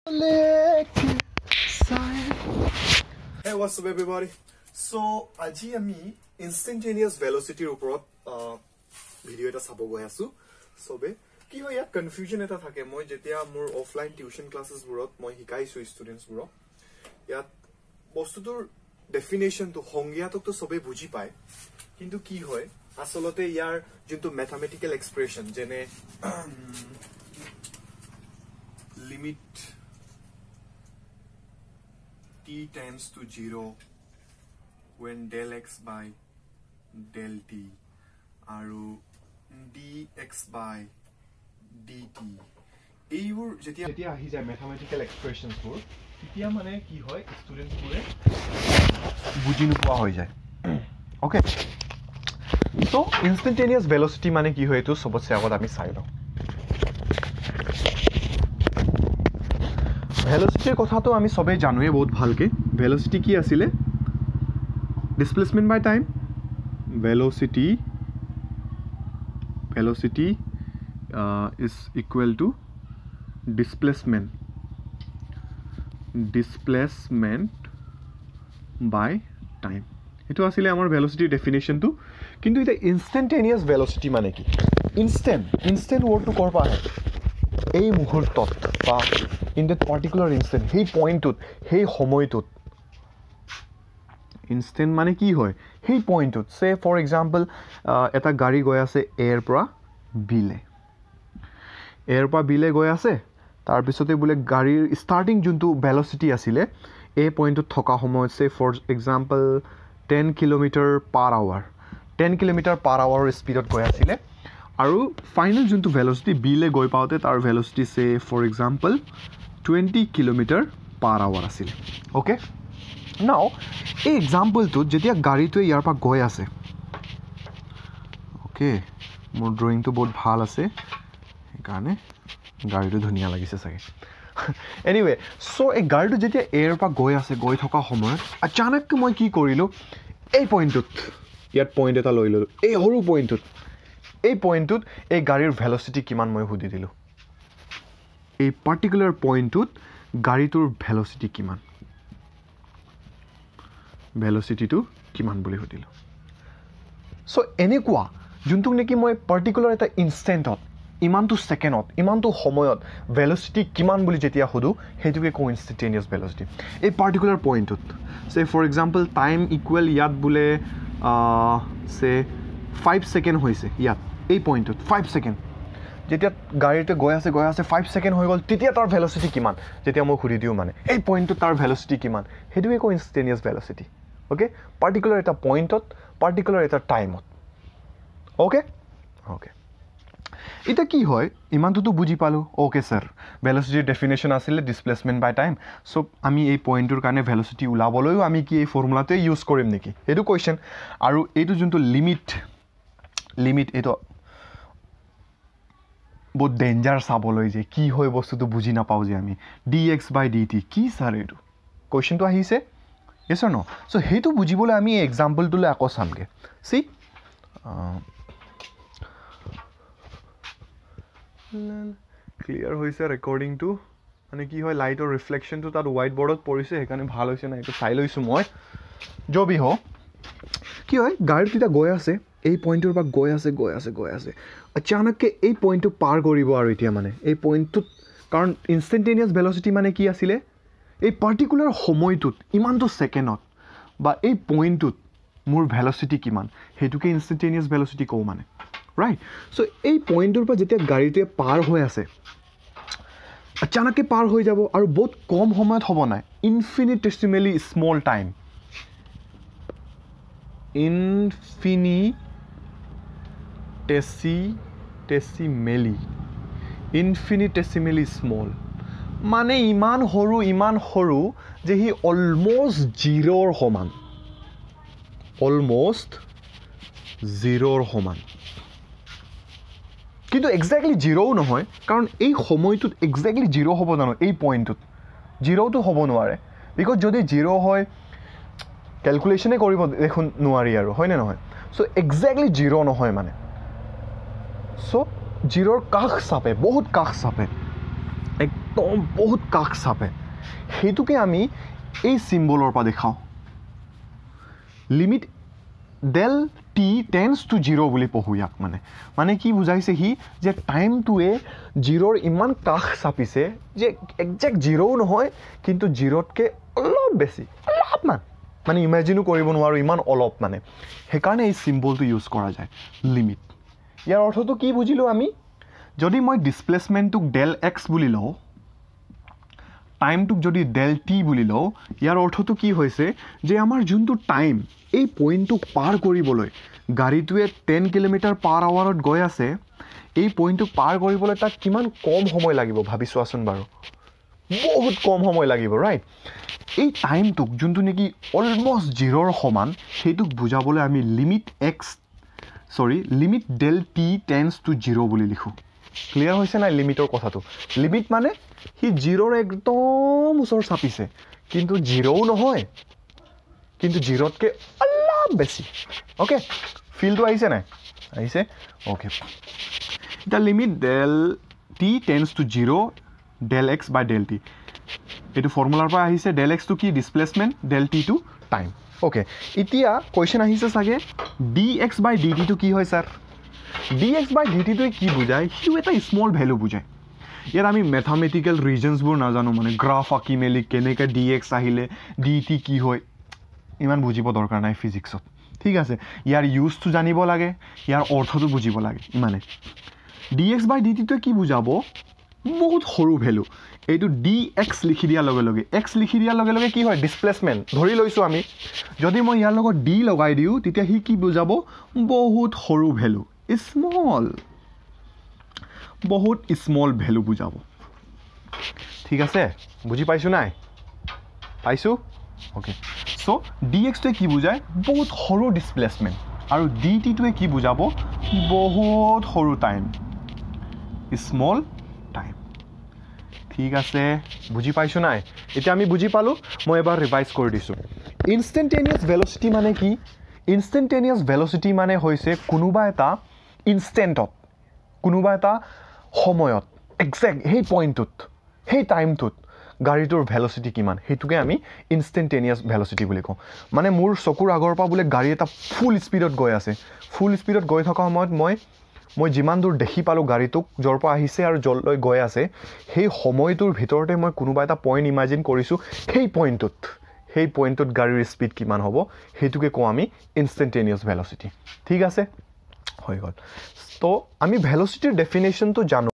Hey, what's up everybody? So, aji ami instantaneous velocity oporot video eta sabo goi asu. Sobe ki hoy ya confusion eta thake moi jetia mor offline tuition classes burot moi hikaisu students buro. Ya bostutur definition to hongya tok to sobe buji pai. Kintu ki hoy asolote yar junto mathematical expression jene limit t tends to 0 when del x by del t aru dx by dt এইবোৰ যেতিয়া আহি যায় mathematical expressions বোৰ তেতিয়া মানে কি হয় students বোৰে বুজি নোপোৱা হৈ যায় ওকে সো ইনস্ট্যান্টেনিয়াস ভেলোসিটি মানে কি হয় এটো সবতছে আগত আমি চাই লওঁ velocity কথা তো আমি সবে জানোৱে বহুত ভালকে velocity কি আছিল displacement by time velocity is equal to displacement by time এটো আছিল আমাৰ velocity definition to কিন্তু এটা instantaneous velocity মানে কি instant word to কৰবা হে এই মুহূৰ্তত বা in that particular instant hey point to hey সময়টোত instant মানে কি হয় hey point to say for example এটা গাড়ী গৈ আছে এৰ পৰা বিলে গৈ আছে তাৰ পিছতে বুলে গাড়ীৰ starting যোনটো velocity আছিল এই পইণ্টত থকা সময়ত say for example 10 km/h 10 km/h স্পীডত গৈ আছিল আৰু ফাইনাল যোনটো velocity বিলে গৈ পাওতে তাৰ velocity say for example 20 km/h আছিল ওকে নাও এই एग्जांपल তো যেতিয়া গাড়ীটো ইয়াৰ পৰা গৈ আছে ওকে মোৰ ড্ৰয়িং তো বহুত ভাল আছে কাৰণে গাড়ীটো ধুনিয়া লাগিছে চাগে এনিৱে সো এই গাড়ীটো যেতিয়া এয়াৰ পৰা গৈ থকা সময়ত অচানক মই কি কৰিলো এই পইণ্টত ইয়াত পইণ্ট এটা লৈ ললো এই হৰু পইণ্টত এই গাড়ীৰ ভেলোসিটি কিমান মই হুদি দিলো এই পাৰ্টিকুলাৰ পইণ্টত গাড়ীটোৰ ভেলোসিটি কিমান ভেলোসিটিটো কিমান বুলি হুদিলো সো এনেকুৱা যোনটো নেকি মই পাৰ্টিকুলাৰ এটা ইনষ্টেন্টত ইমানটো সেকেন্ডত ইমানটো সময়ত ভেলোসিটি কিমান বুলি যেতিয়া হুদু হেতুকে কো ইনস্ট্যান্টেনিয়াস ভেলোসিটি এই পাৰ্টিকুলাৰ পইণ্টত সে ফৰ এক্সাম্পল টাইম ইকুৱেল ইয়াত বুলে সে 5 সেকেন্ড হৈছে ইয়াত এই পইণ্টত 5 সেকেন্ড যেতিয়া গাড়ীতে গৈ আছে 5 সেকেন্ড হৈ গল তেতিয়া তাৰ ভেলোসিটি কিমান যেতিয়া মই খুৰি দিও মানে এই পইণ্টত তাৰ ভেলোসিটি কিমান হেতুকে কো ইনস্ট্যান্টেনিয়াস ভেলোসিটি ওকে পাৰ্টিকুলাৰ এটা পইণ্টত পাৰ্টিকুলাৰ এটা টাইমত ওকে এটা কি হয় ইমানটো তো বুজি পালো ওকে স্যার ভেলোসিটিৰ ডেফিনেশন আছিল ডিসপ্লেসমেন্ট বাই টাইম সো আমি এই পইণ্টৰ কাৰণে ভেলোসিটি উলাবলৈও আমি কি এই ফৰ্মুলাতে ইউজ কৰিম নেকি এটো কোৱেশ্চন আৰু এটো যোনটো লিমিট এটো বহুত ডেঞ্জাৰ চাবলৈ যে কি হয় বস্তুটো বুজি নাপাও যে আমি dx by dt কি স্যার এটো কোৱেশ্চনটো আহিছে yes or no so হেতু বুজিবলৈ আমি এই एग्जांपलটো লৈ আকৌ চামগে সি ক্লিয়াৰ হৈছে ৰেকৰ্ডিং টু মানে কি হয় লাইটৰ ৰিফ্লেকশন টু তাত হোৱাইট বৰ্ডত পৰিছে হেকানে ভাল হৈছে না এটো চাই লৈছো মই জবি হ কি হয় গাড়ীটা গৈ আছে এই পইণ্টৰ পৰা গৈ আছে অচানককে এই পইণ্টটো পাৰ কৰিব আৰু এতিয়া মানে এই পইণ্টটোত কাৰণ ইনস্ট্যান্টেনিয়াস ভেলোসিটি মানে কি আছিল এই পাৰ্টিকুলাৰ সময়টোত ইমানটো সেকেন্ডত বা এই পইণ্টটোত মোৰ ভেলোসিটি কিমান হেতুকে ইনস্ট্যান্টেনিয়াস ভেলোসিটি কও মানে right so এই পইণ্টৰ পৰা যেতিয়া গাড়ীটো পাৰ হৈ আছে অচানককে পাৰ হৈ যাব আৰু বহুত কম সময়ত হ'ব না ইনফিনিটেসিমেলি স্মল টাইম ইনফিনিটেসিমেলি স্মল মানে ইমান সৰু যে হি অলমোস্ট জিৰোৰ সমান কিন্তু এক্স্যাক্টলি জিৰো নহয় কাৰণ এই সময়টোত এক্স্যাক্টলি জিৰো হ'ব জানো এই পইণ্টটোত জিৰোটো হ'ব নোৱাৰে বিকজ যদি জিৰো হয় ক্যালকুলেশনে কৰিব দেখোন নোৱাৰি আৰু হয় নে নহয় সো এক্স্যাক্টলি জিৰো নহয় মানে সো জিৰোৰ কাষ চাপে বহুত কাষ চাপে একদম বহুত কাষ চাপে সেইটোকে আমি এই চিম্বলৰ পৰা দেখাওঁ limit del t tends to 0 বুলি পঢ়ো ইয়াক মানে কি বুজাইছে সি যে টাইমটোৱে 0ৰ ইমান কাষ চাপিছে যে একজেক্ট 0ও নহয় কিন্তু 0তকৈ অলপ বেছি অলপমান মানে ইমেজিনো কৰিব নোৱাৰো ইমান অলপ সেইকাৰণে এই চিম্বলটো ইউজ কৰা যায় লিমিট ইয়াৰ অৰ্থটো কি বুজিলো আমি যদি মই ডিসপ্লেসমেন্টটোক del x বুলি লওঁ টাইমটোক যদি del t বুলি লওঁ ইয়াৰ অৰ্থটো কি হৈছে যে আমাৰ যোনটো টাইম এই পইণ্টটোক পাৰ কৰিবলৈ গাড়ীটোৱে 10 km/hত গৈ আছে এই পইণ্টটোক পাৰ কৰিবলৈ তাক কিমান কম সময় লাগিব ভাবি চোৱাচোন বাৰু বহুত কম সময় লাগিব ৰাইট এই টাইমটোক যোনটো নেকি অলমোস্ট 0ৰ সমান সেইটোক বুজাবলৈ আমি limit del t tends to 0 বুলি লিখো ক্লিয়াৰ হৈছে না লিমিটৰ কথাটো লিমিট মানে হি 0ৰ একদম ওচৰ চাপিছে কিন্তু 0ও নহয় কিন্তু 0তকৈ অলপ বেছি ওকে ফিলটো আহিছে নাই আহিছে ওকে এটা limit del t tends to 0 del x by del t এইটো ফৰ্মুলাৰ পৰা আহিছে del x টো কি ডিসপ্লেসমেন্ট del t টো টাইম ওকে এতিয়া কোৱেশ্চন আহিছে সাগে dx by dt টো কি হয় স্যাৰ dx by dt টো কি বুজায় হিউ এটা স্মল ভ্যালু বুজায় ইয়াৰ আমি ম্যাথমেটিক্যাল ৰিজনছবোৰ নাজানো গ্ৰাফ আঁকি মেলি কেনেকৈ dx আহিলে dt কি হয় ইমান বুজিব দৰকাৰ নাই ফিজিক্সত ঠিক আছে ইয়াৰ ইউজটো জানিব লাগে ইয়াৰ অৰ্থটো বুজিব লাগে ইমানে dx by dt টো কি বুজাব বহুত সৰু ভ্যালু এইটো dx লিখি দিয়াৰ লগে লগে x লিখি দিয়াৰ লগে লগে কি হয় ডিসপ্লেসমেন্ট ধৰি লৈছো আমি যদি মই ইয়াৰ লগত d লগাই দিও তেতিয়া হি কি বুজাব বহুত সৰু ভ্যালু বহুত স্মল ভ্যালু বুজাব ঠিক আছে বুজি পাইছো নাই পাইছো ওকে সো dx টো কি বুজায় বহুত সৰু ডিসপ্লেসমেন্ট আৰু dt টোৱে কি বুজাব বহুত সৰু টাইম স্মল টাইম ঠিক আছে বুজি পাইছো নাই এতিয়া আমি বুজি পালো মই এবাৰ ৰিভাইজ কৰি দিছো ইনস্ট্যান্টেনিয়াস ভেলোসিটি মানে কি ইনস্ট্যান্টেনিয়াস ভেলোসিটি মানে হৈছে কোনোবা এটা ইনস্ট্যান্টত কোনোবা এটা সময়ত এক্সাক্ট সেই পইণ্টটোত সেই টাইমটোত গাড়ীটোৰ ভেলোসিটি কিমান হেতুকে আমি ইনস্ট্যান্টেনিয়াস ভেলোসিটি বুলি কওঁ মানে মোৰ চকুৰ আগৰ পৰা বুলে গাড়ী এটা ফুল স্পিডত গৈ আছে ফুল স্পিডত গৈ থকা সময়ত মই যিমান দূৰ দেখি পালো গাড়ীটোক যৰ পৰা আহিছে আৰু জললৈ গৈ আছে সেই সময়টোৰ ভিতৰতে মই কোনোবা এটা পইণ্ট ইমাজিন কৰিছো সেই পইণ্টটোত গাড়ীৰ স্পিড কিমান হ'ব হেতুকে কওঁ আমি ইনস্ট্যান্টেনিয়াস ভেলোসিটি ঠিক আছে হৈ গ'ল তো আমি ভেলোসিটিৰ ডেফিনেশনটো জানো